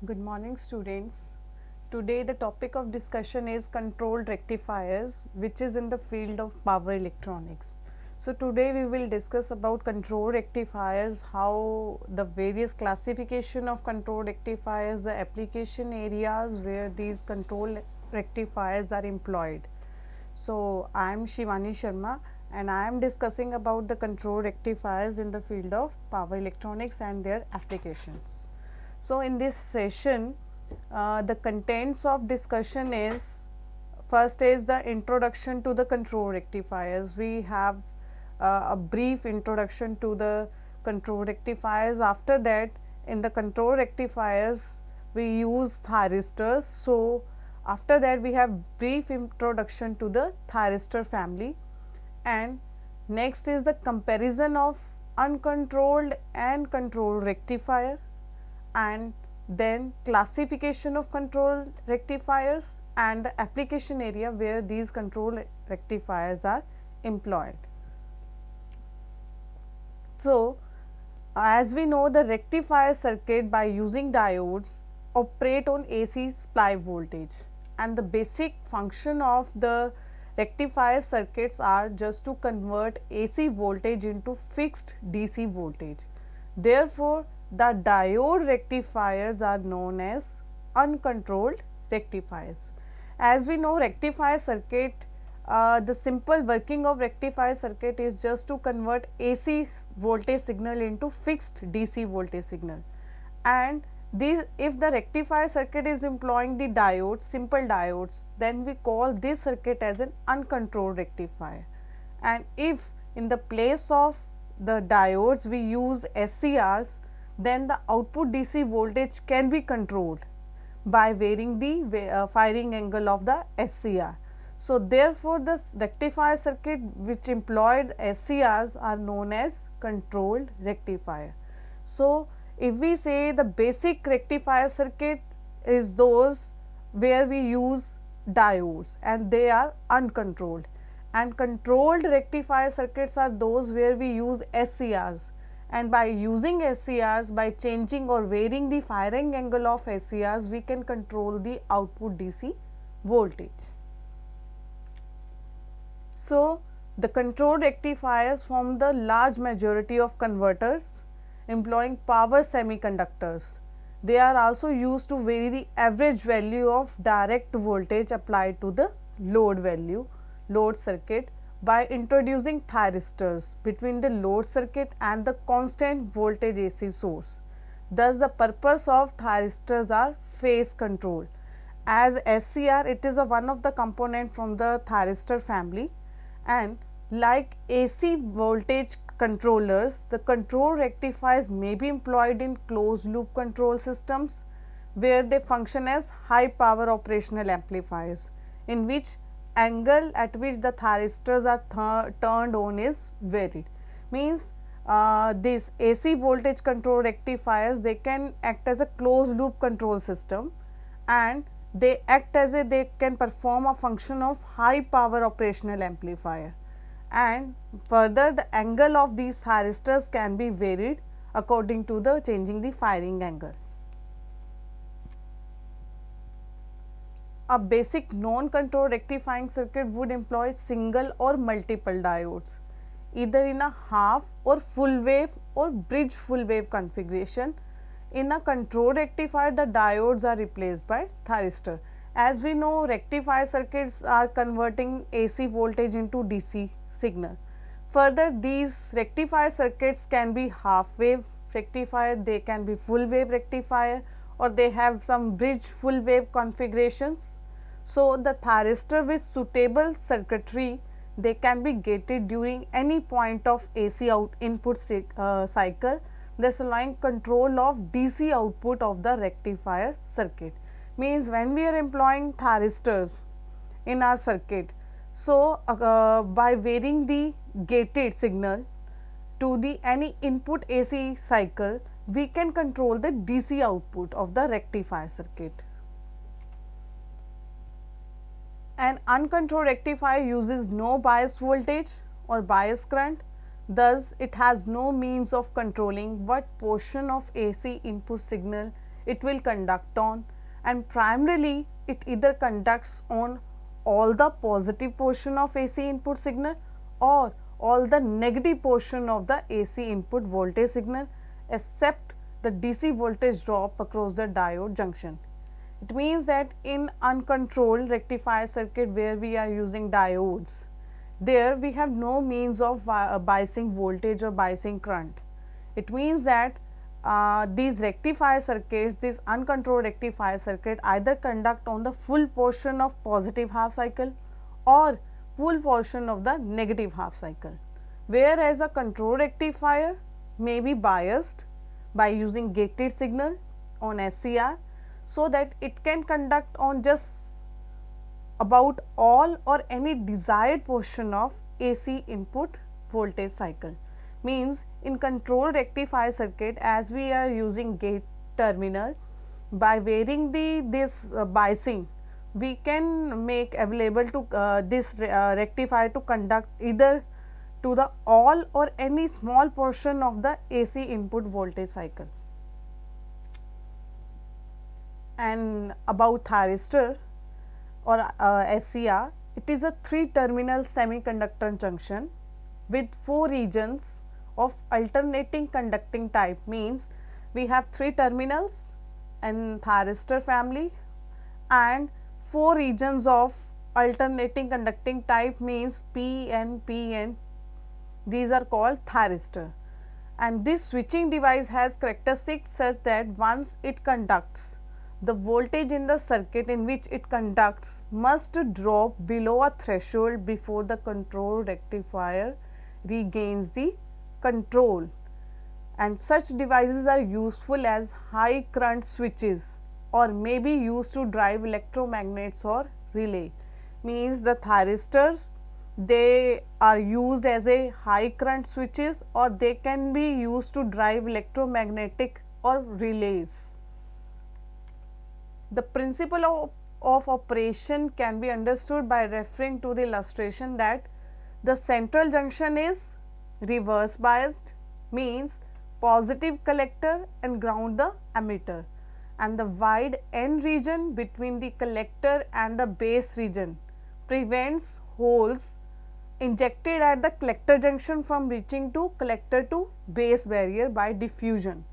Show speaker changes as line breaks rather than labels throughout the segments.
Good morning, students. Today the topic of discussion is controlled rectifiers, which is in the field of power electronics. So today we will discuss about control rectifiers, how the various classification of control rectifiers, the application areas where these control rectifiers are employed. So I am Shivani Sharma and I am discussing about the control rectifiers in the field of power electronics and their applications. So in this session, the contents of discussion is, first is the introduction to the control rectifiers. We have a brief introduction to the control rectifiers. After that, in the control rectifiers we use thyristors. So after that we have brief introduction to the thyristor family, and next is the comparison of uncontrolled and controlled rectifier, and then classification of control rectifiers and the application area where these control rectifiers are employed. So as we know, the rectifier circuit by using diodes operate on AC supply voltage, and the basic function of the rectifier circuits are just to convert AC voltage into fixed DC voltage. Therefore, the diode rectifiers are known as uncontrolled rectifiers. As we know, rectifier circuit, the simple working of rectifier circuit is just to convert AC voltage signal into fixed DC voltage signal, and this, if the rectifier circuit is employing the diodes, simple diodes, then we call this circuit as an uncontrolled rectifier. And if in the place of the diodes we use SCRs, then the output DC voltage can be controlled by varying the firing angle of the SCR. So therefore, the rectifier circuit which employed SCRs are known as controlled rectifier. So if we say the basic rectifier circuit is those where we use diodes and they are uncontrolled, and controlled rectifier circuits are those where we use SCRs, and by using SCRs, by changing or varying the firing angle of SCRs, we can control the output DC voltage. So the control rectifiers form the large majority of converters employing power semiconductors. They are also used to vary the average value of direct voltage applied to the load circuit by introducing thyristors between the load circuit and the constant voltage AC source. Thus, the purpose of thyristors are phase control. As SCR, it is one of the component from the thyristor family, and like AC voltage controllers, the control rectifiers may be employed in closed loop control systems where they function as high power operational amplifiers, in which angle at which the thyristors are turned on is varied. Means these AC voltage control rectifiers, they can act as a closed loop control system, and they act as they can perform a function of high power operational amplifier, and further the angle of these thyristors can be varied according to the changing the firing angle. A basic non-control rectifying circuit would employ single or multiple diodes, either in a half or full wave or bridge full wave configuration. In a control rectifier, the diodes are replaced by thyristor. As we know, rectifier circuits are converting AC voltage into DC signal. Further, these rectifier circuits can be half wave rectifier, they can be full wave rectifier, or they have some bridge full wave configurations. So the thyristor with suitable circuitry, they can be gated during any point of AC input cycle, thus allowing control of DC output of the rectifier circuit. Means when we are employing thyristors in our circuit, so by varying the gated signal to the any input AC cycle, we can control the DC output of the rectifier circuit. An uncontrolled rectifier uses no bias voltage or bias current, thus it has no means of controlling what portion of AC input signal it will conduct on, and primarily it either conducts on all the positive portion of AC input signal or all the negative portion of the AC input voltage signal except the DC voltage drop across the diode junction. It means that in uncontrolled rectifier circuit where we are using diodes, there we have no means of biasing voltage or biasing current. It means that these rectifier circuits, this uncontrolled rectifier circuit either conduct on the full portion of positive half cycle or full portion of the negative half cycle, whereas a control rectifier may be biased by using gated signal on SCR, so that it can conduct on just about all or any desired portion of AC input voltage cycle. Means in control rectifier circuit, as we are using gate terminal, by varying this biasing, we can make available to this rectifier to conduct either to the all or any small portion of the AC input voltage cycle. And about thyristor or SCR, it is a 3-terminal semiconductor junction with 4 regions of alternating conducting type. Means we have 3 terminals in thyristor family and 4 regions of alternating conducting type, means P N, P N. These are called thyristor, and this switching device has characteristics such that once it conducts, the voltage in the circuit in which it conducts must drop below a threshold before the control rectifier regains the control, and such devices are useful as high current switches or may be used to drive electromagnets or relay. Means the thyristors, they are used as a high current switches or they can be used to drive electromagnetic or relays. The principle of operation can be understood by referring to the illustration that the central junction is reverse biased, means positive collector and ground the emitter, and the wide N region between the collector and the base region prevents holes injected at the collector junction from reaching to collector to base barrier by diffusion.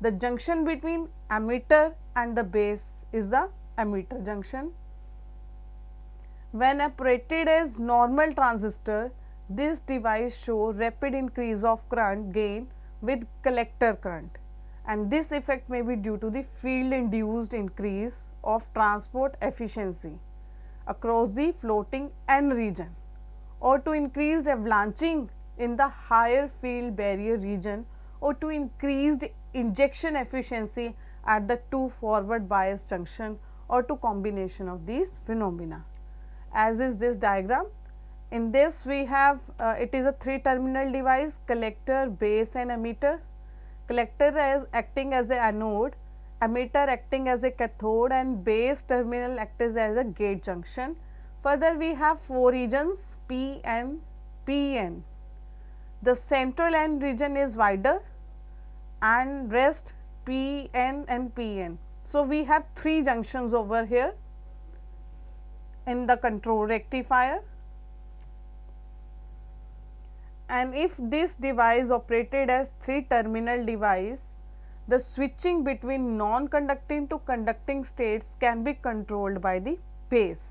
The junction between emitter and the base is the emitter junction. When operated as normal transistor, this device show rapid increase of current gain with collector current, and this effect may be due to the field induced increase of transport efficiency across the floating N region or to increased avalanching in the higher field barrier region or to increased injection efficiency at the 2 forward bias junction or to combination of these phenomena. As is this diagram, in this we have it is a 3-terminal device, collector, base and emitter. Collector as acting as a anode, emitter acting as a cathode and base terminal acts as a gate junction. Further we have 4 regions P and PN. The central N region is wider and rest PN and PN. So, we have 3 junctions over here in the control rectifier, and if this device operated as 3-terminal device, the switching between non-conducting to conducting states can be controlled by the base.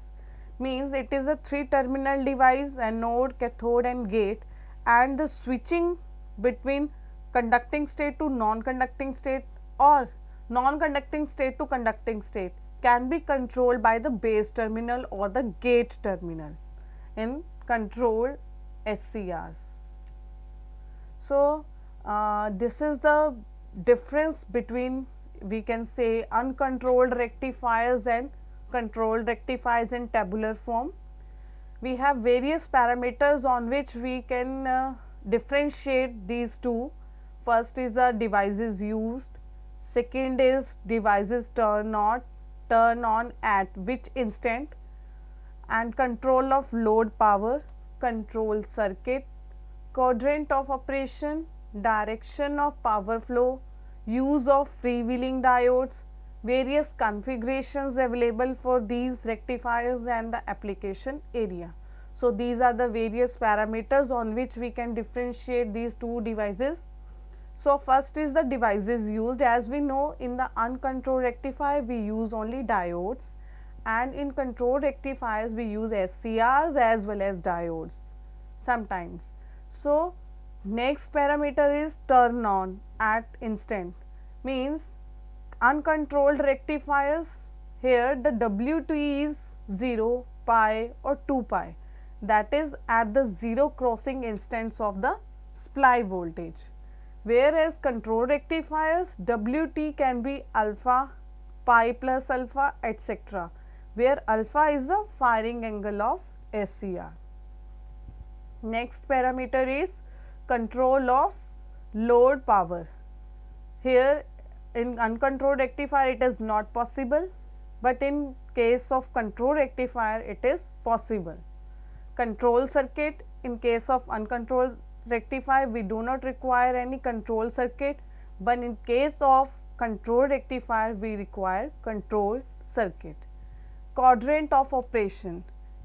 Means it is a 3-terminal device, anode, cathode and gate, and the switching between conducting state to non-conducting state or non-conducting state to conducting state can be controlled by the base terminal or the gate terminal in controlled SCRs. So, this is the difference between, we can say, uncontrolled rectifiers and controlled rectifiers in tabular form. We have various parameters on which we can differentiate these two. First is the devices used, second is devices turn on at which instant, and control of load power, control circuit, quadrant of operation, direction of power flow, use of freewheeling diodes, various configurations available for these rectifiers and the application area. So, these are the various parameters on which we can differentiate these two devices. So, first is the devices used. As we know, in the uncontrolled rectifier we use only diodes, and in controlled rectifiers we use SCRs as well as diodes sometimes. So, next parameter is turn on at instant, means uncontrolled rectifiers, here the WT is 0, pi or 2 pi, that is at the 0 crossing instance of the supply voltage, whereas control rectifiers WT can be alpha, pi plus alpha, etc., where alpha is the firing angle of SCR. Next parameter is control of load power. Here in uncontrolled rectifier it is not possible, but in case of control rectifier it is possible. Control circuit, in case of uncontrolled rectifier we do not require any control circuit, but in case of control rectifier we require control circuit. Quadrant of operation,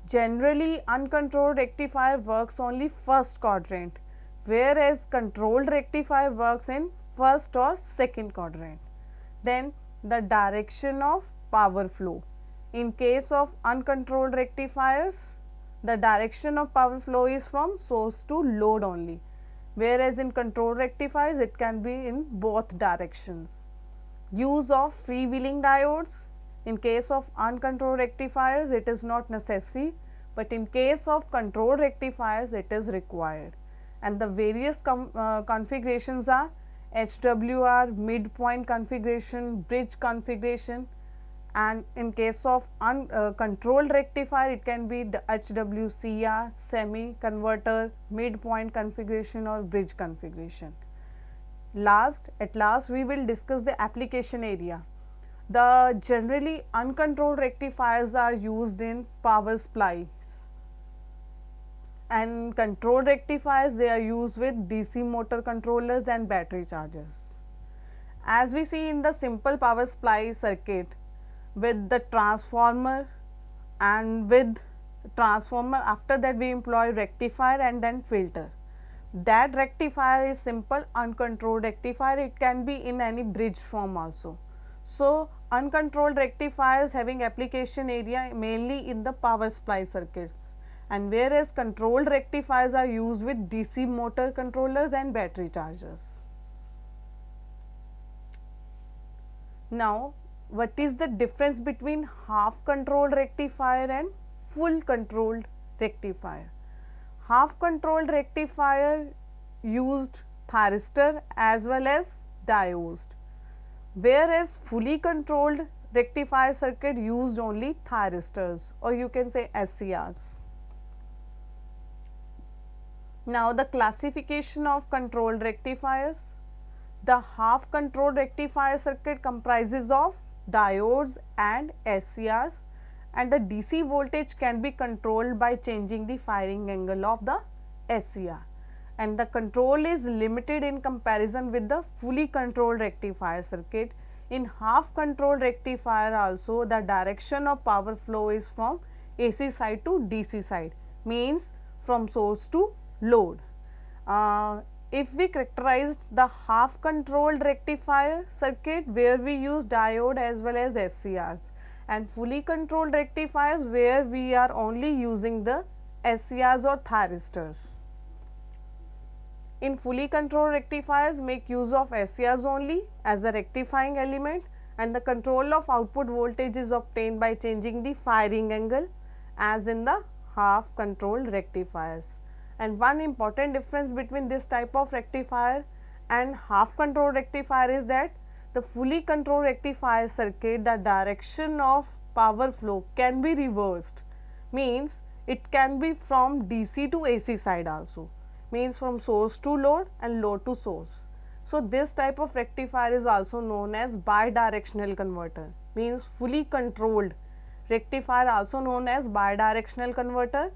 generally uncontrolled rectifier works only first quadrant, whereas controlled rectifier works in first or second quadrant. Then the direction of power flow, in case of uncontrolled rectifiers the direction of power flow is from source to load only, whereas in control rectifiers it can be in both directions. Use of freewheeling diodes, in case of uncontrolled rectifiers it is not necessary, but in case of controlled rectifiers it is required, and the various configurations are HWR, midpoint configuration, bridge configuration, and in case of controlled rectifier it can be the HWCR, semi converter, midpoint configuration or bridge configuration. At last we will discuss the application area. The generally uncontrolled rectifiers are used in power supplies, and controlled rectifiers they are used with DC motor controllers and battery chargers. As we see in the simple power supply circuit, with the transformer, and with transformer after that we employ rectifier and then filter. That rectifier is simple uncontrolled rectifier, it can be in any bridge form also. So, uncontrolled rectifiers having application area mainly in the power supply circuits, and whereas controlled rectifiers are used with DC motor controllers and battery chargers. Now, what is the difference between half controlled rectifier and full controlled rectifier? Half controlled rectifier used thyristor as well as diodes, whereas fully controlled rectifier circuit used only thyristors, or you can say SCRs. Now, the classification of controlled rectifiers. The half controlled rectifier circuit comprises of diodes and SCRs, and the DC voltage can be controlled by changing the firing angle of the SCR, and the control is limited in comparison with the fully controlled rectifier circuit. In half controlled rectifier also the direction of power flow is from AC side to DC side, means from source to load. If we characterized the half controlled rectifier circuit where we use diode as well as SCRs, and fully controlled rectifiers where we are only using the SCRs or thyristors. In fully controlled rectifiers make use of SCRs only as a rectifying element, and the control of output voltage is obtained by changing the firing angle as in the half controlled rectifiers. And one important difference between this type of rectifier and half controlled rectifier is that the fully controlled rectifier circuit, the direction of power flow can be reversed, means it can be from DC to AC side also, means from source to load and load to source. So, this type of rectifier is also known as bidirectional converter, means fully controlled rectifier also known as bidirectional converter,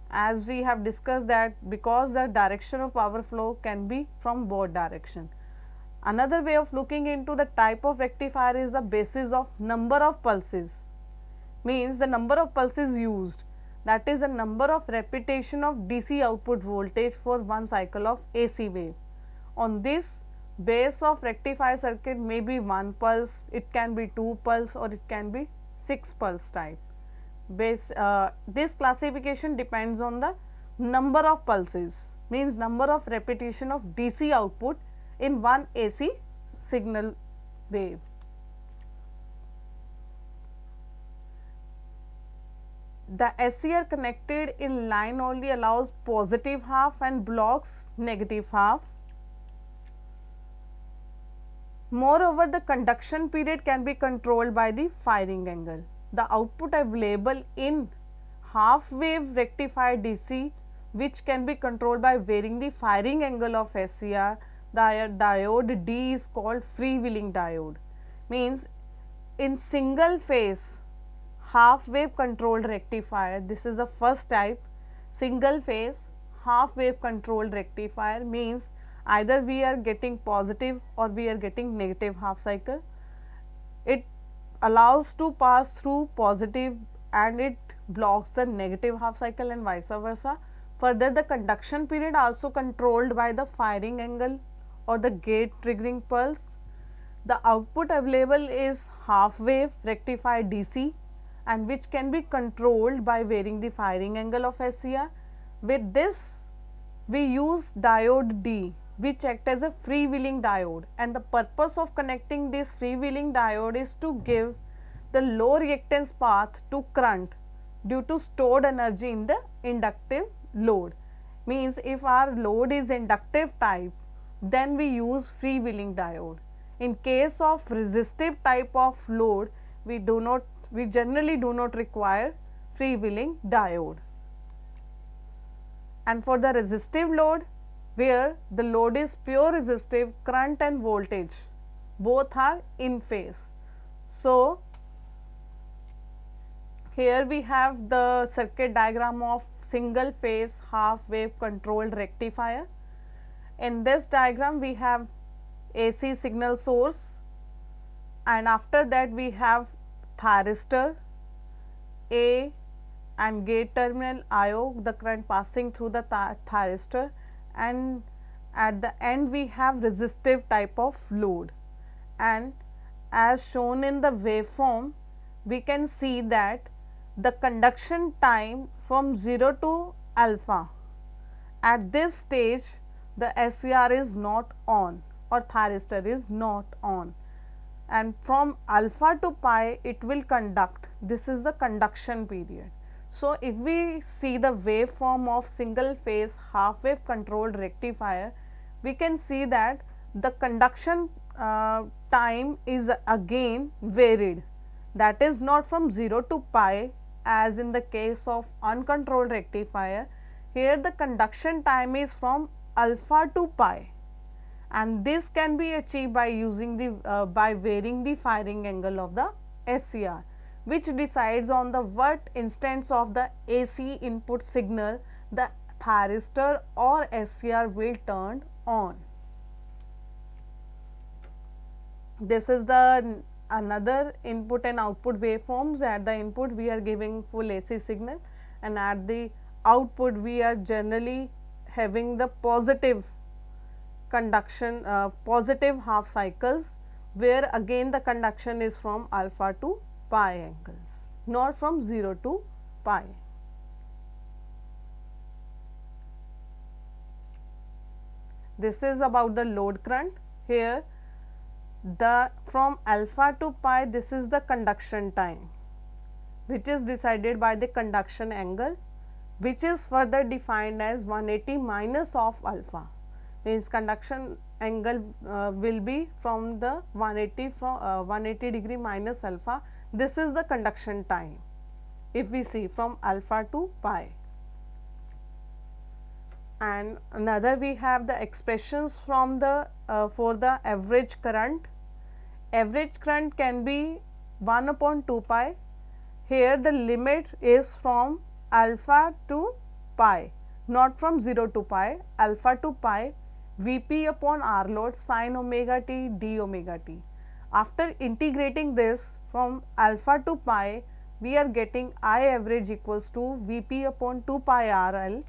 as we have discussed that because the direction of power flow can be from both direction. Another way of looking into the type of rectifier is the basis of number of pulses, means the number of pulses used, that is the number of repetition of DC output voltage for one cycle of AC wave. On this base of rectifier circuit may be 1 pulse, it can be 2 pulse, or it can be 6 pulse type. This classification depends on the number of pulses, means number of repetition of DC output in one AC signal wave. The SCR connected in line only allows positive half and blocks negative half. Moreover, the conduction period can be controlled by the firing angle. The output available in half wave rectifier DC, which can be controlled by varying the firing angle of SCR, the diode D is called freewheeling diode. Means in single phase half wave controlled rectifier, this is the first type, single phase half wave controlled rectifier, means either we are getting positive or we are getting negative half cycle. It allows to pass through positive and it blocks the negative half cycle and vice versa. Further, the conduction period also controlled by the firing angle or the gate triggering pulse. The output available is half wave rectifier DC, and which can be controlled by varying the firing angle of SCR. With this we use diode D, which act as a freewheeling diode, and the purpose of connecting this freewheeling diode is to give the low reactance path to current due to stored energy in the inductive load. Means if our load is inductive type, then we use freewheeling diode. In case of resistive type of load, we generally do not require freewheeling diode. And for the resistive load, where the load is pure resistive, current and voltage both are in phase. So, here we have the circuit diagram of single phase half wave controlled rectifier. In this diagram we have AC signal source, and after that we have thyristor A and gate terminal IO, the current passing through the thyristor, and at the end we have resistive type of load. And as shown in the waveform, we can see that the conduction time from 0 to alpha, at this stage the SCR is not on or thyristor is not on, and from alpha to pi it will conduct. This is the conduction period. So, if we see the waveform of single phase half wave controlled rectifier, we can see that the conduction time is again varied, that is not from 0 to pi as in the case of uncontrolled rectifier. Here the conduction time is from alpha to pi, and this can be achieved by using the by varying the firing angle of the SCR, which decides on the what instance of the AC input signal the thyristor or SCR will turn on. This is the another input and output waveforms. At the input we are giving full AC signal, and at the output we are generally having the positive conduction, positive half cycles, where again the conduction is from alpha to pi angles, not from 0 to pi. This is about the load current. Here the from alpha to pi, this is the conduction time, which is decided by the conduction angle, which is further defined as 180 minus of alpha, means conduction angle will be from the 180 degree minus alpha. This is the conduction time if we see from alpha to pi. And another we have the expressions from the for the average current. Average current can be 1 upon 2 pi. Here the limit is from alpha to pi, not from 0 to pi, alpha to pi, Vp upon R load sin omega t d omega t. After integrating this from alpha to pi, we are getting I average equals to Vp upon 2 pi R L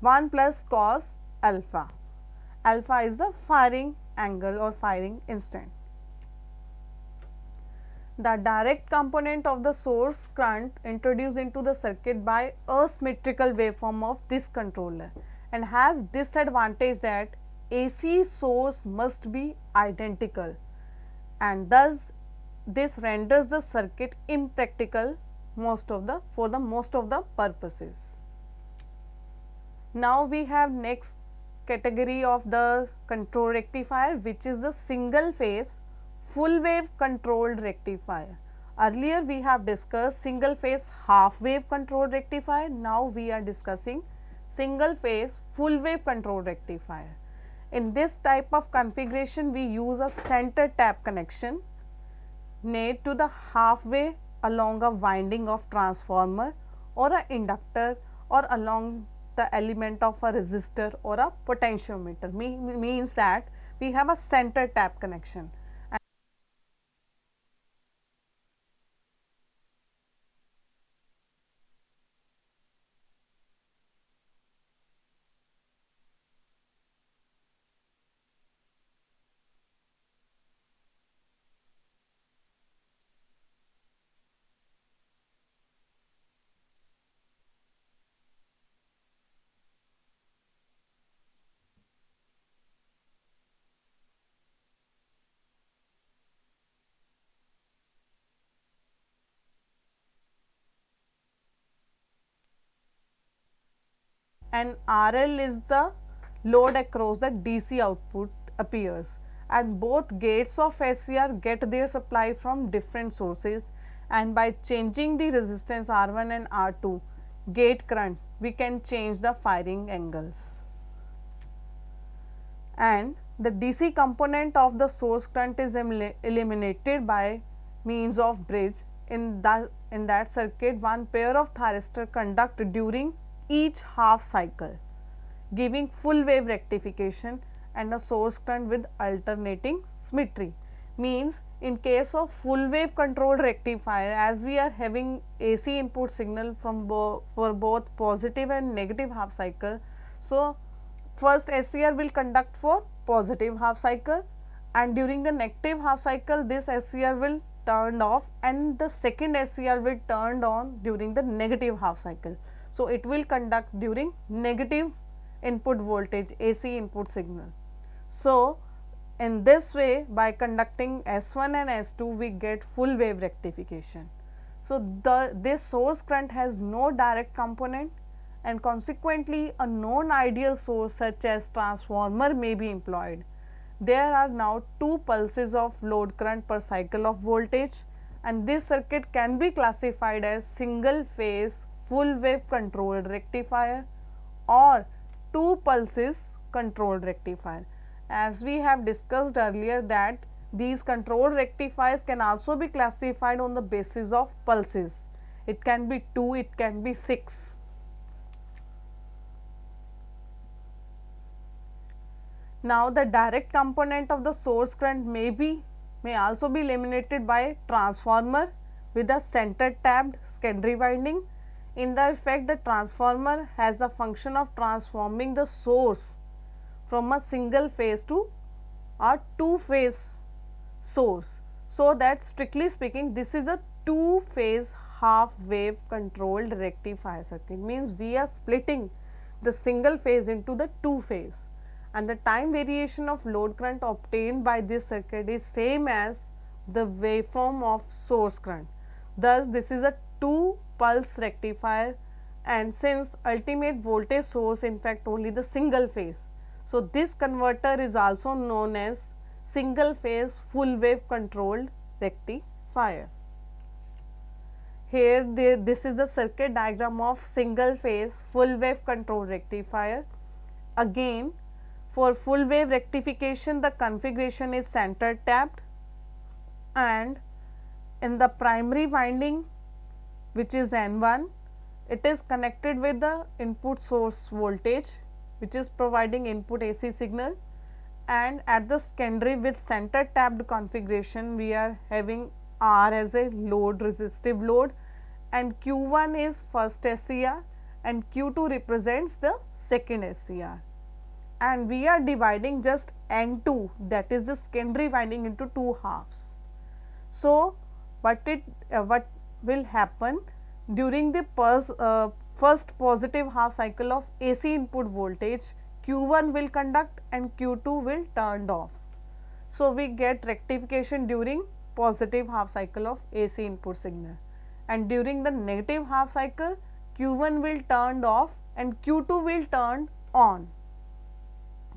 1 plus cos alpha. Alpha is the firing angle or firing instant. The direct component of the source current introduced into the circuit by a symmetrical waveform of this controller and has disadvantage that AC source must be identical, and thus this renders the circuit impractical for the most of the purposes. Now we have next category of the control rectifier, which is the single phase full wave controlled rectifier. Earlier we have discussed single phase half wave controlled rectifier. Now we are discussing single phase full wave controlled rectifier. In this type of configuration, we use a center tap connection made to the halfway along a winding of transformer or a inductor or along the element of a resistor or a potentiometer. Means that we have a center tap connection. And RL is the load across the DC output appears, and both gates of SCR get their supply from different sources, and by changing the resistance R1 and R2 gate current, we can change the firing angles. And the DC component of the source current is eliminated by means of bridge. In that circuit, one pair of thyristor conduct during each half cycle, giving full wave rectification and a source current with alternating symmetry. Means in case of full wave controlled rectifier, as we are having AC input signal from for both positive and negative half cycle, so first SCR will conduct for positive half cycle, and during the negative half cycle this SCR will turned off and the second SCR will turned on during the negative half cycle. So, it will conduct during negative input voltage AC input signal. So, in this way by conducting S1 and S2 we get full wave rectification. So, this source current has no direct component, and consequently a non-ideal source such as transformer may be employed. There are now two pulses of load current per cycle of voltage, and this circuit can be classified as single phase full wave controlled rectifier or two pulses controlled rectifier. As we have discussed earlier that these controlled rectifiers can also be classified on the basis of pulses. It can be 2, it can be 6. Now, the direct component of the source current may also be eliminated by transformer with a center tapped secondary winding. In the effect, the transformer has the function of transforming the source from a single phase to a two phase source. So, that strictly speaking this is a two phase half wave controlled rectifier circuit, means we are splitting the single phase into the two phase, and the time variation of load current obtained by this circuit is same as the waveform of source current. Thus, this is a two pulse rectifier, and since ultimate voltage source in fact only the single phase. So, this converter is also known as single phase full wave controlled rectifier. Here this is the circuit diagram of single phase full wave controlled rectifier. Again, for full wave rectification the configuration is center tapped, and in the primary winding which is N1, it is connected with the input source voltage which is providing input AC signal, and at the secondary with center tapped configuration we are having R as a load, resistive load, and Q1 is first SCR and Q2 represents the second SCR, and we are dividing just N2, that is the secondary winding, into two halves. So, what will happen during the first positive half cycle of AC input voltage, Q1 will conduct and Q2 will turned off. So, we get rectification during positive half cycle of AC input signal, and during the negative half cycle Q1 will turned off and Q2 will turned on.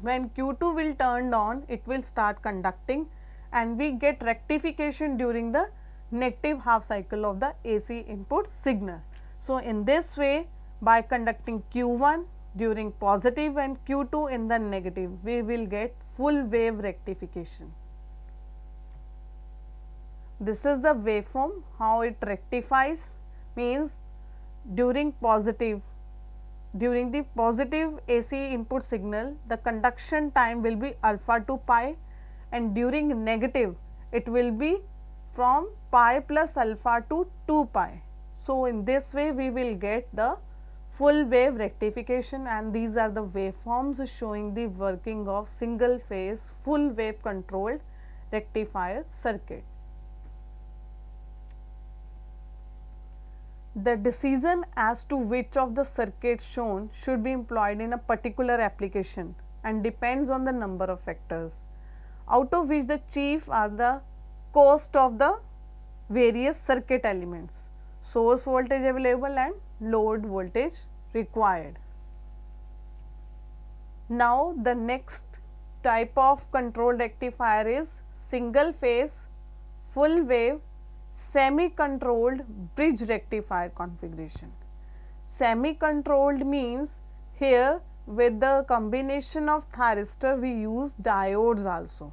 When Q2 will turned on, it will start conducting and we get rectification during the negative half cycle of the AC input signal. So, in this way, by conducting Q1 during positive and Q2 in the negative, we will get full wave rectification. This is the waveform, how it rectifies, means during the positive AC input signal, the conduction time will be alpha to pi, and during negative it will be from pi plus alpha to 2 pi. So, in this way we will get the full wave rectification, and these are the waveforms showing the working of single phase full wave controlled rectifier circuit. The decision as to which of the circuits shown should be employed in a particular application and depends on the number of factors, out of which the chief are the cost of the various circuit elements, source voltage available and load voltage required. Now, the next type of control rectifier is single phase full wave semi-controlled bridge rectifier configuration. Semi-controlled means here with the combination of thyristor we use diodes also.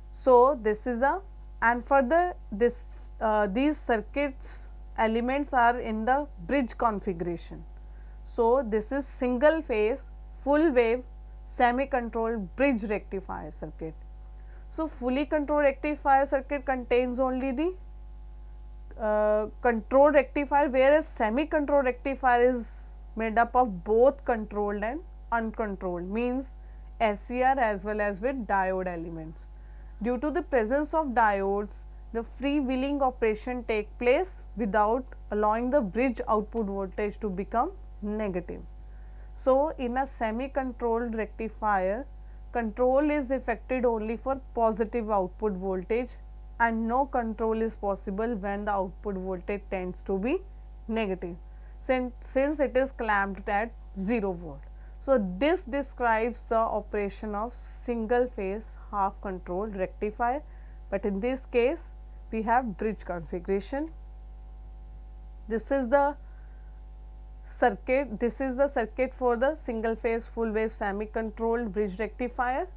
So, this is a, and further these circuits elements are in the bridge configuration. So, this is single phase full wave semi-controlled bridge rectifier circuit. So, fully controlled rectifier circuit contains only the controlled rectifier, whereas semi-controlled rectifier is made up of both controlled and uncontrolled, means SCR as well as with diode elements. Due to the presence of diodes, the freewheeling operation take place without allowing the bridge output voltage to become negative. So, in a semi-controlled rectifier, control is effected only for positive output voltage and no control is possible when the output voltage tends to be negative, since it is clamped at 0 volt. So, this describes the operation of single phase half controlled rectifier, but in this case we have bridge configuration. This is the circuit for the single phase full wave semi controlled bridge rectifier.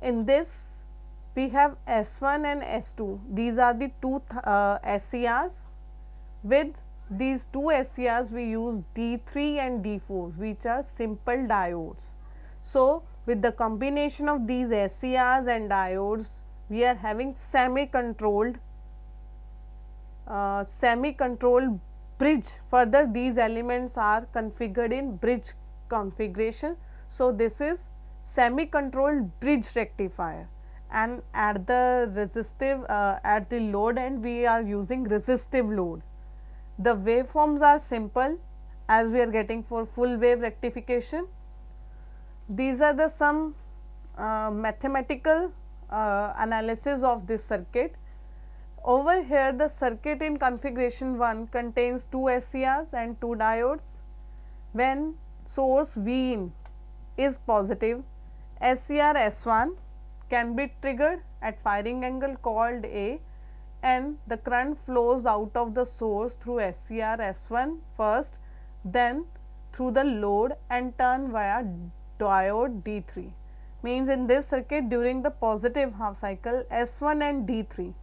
In this we have S1 and S2, these are the two SCRs. With these two SCRs we use D3 and D4, which are simple diodes. So, with the combination of these SCRs and diodes we are having semi controlled bridge. Further, these elements are configured in bridge configuration. So, this is semi controlled bridge rectifier, and at the resistive at the load end we are using resistive load. The waveforms are simple as we are getting for full wave rectification. These are the some mathematical analysis of this circuit. Over here the circuit in configuration 1 contains 2 SCRs and 2 diodes. When source V in is positive, SCR S1 can be triggered at firing angle called A, and the current flows out of the source through SCR S1 first, then through the load and turn via diode D3. Means in this circuit during the positive half cycle S1 and D3,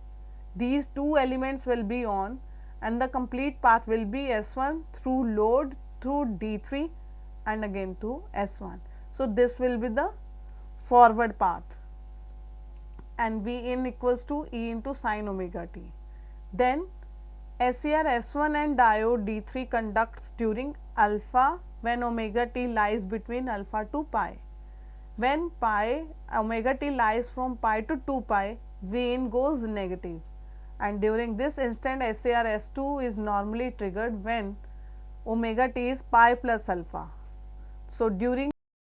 these two elements will be on and the complete path will be S1 through load through D3 and again to S1. So, this will be the forward path, and V in equals to E into sin omega t. Then SCR S1 and diode D3 conducts during alpha when omega t lies between alpha to pi. When omega t lies from pi to 2 pi, V in goes negative, and during this instant SCR S2 is normally triggered when omega t is pi plus alpha. So, during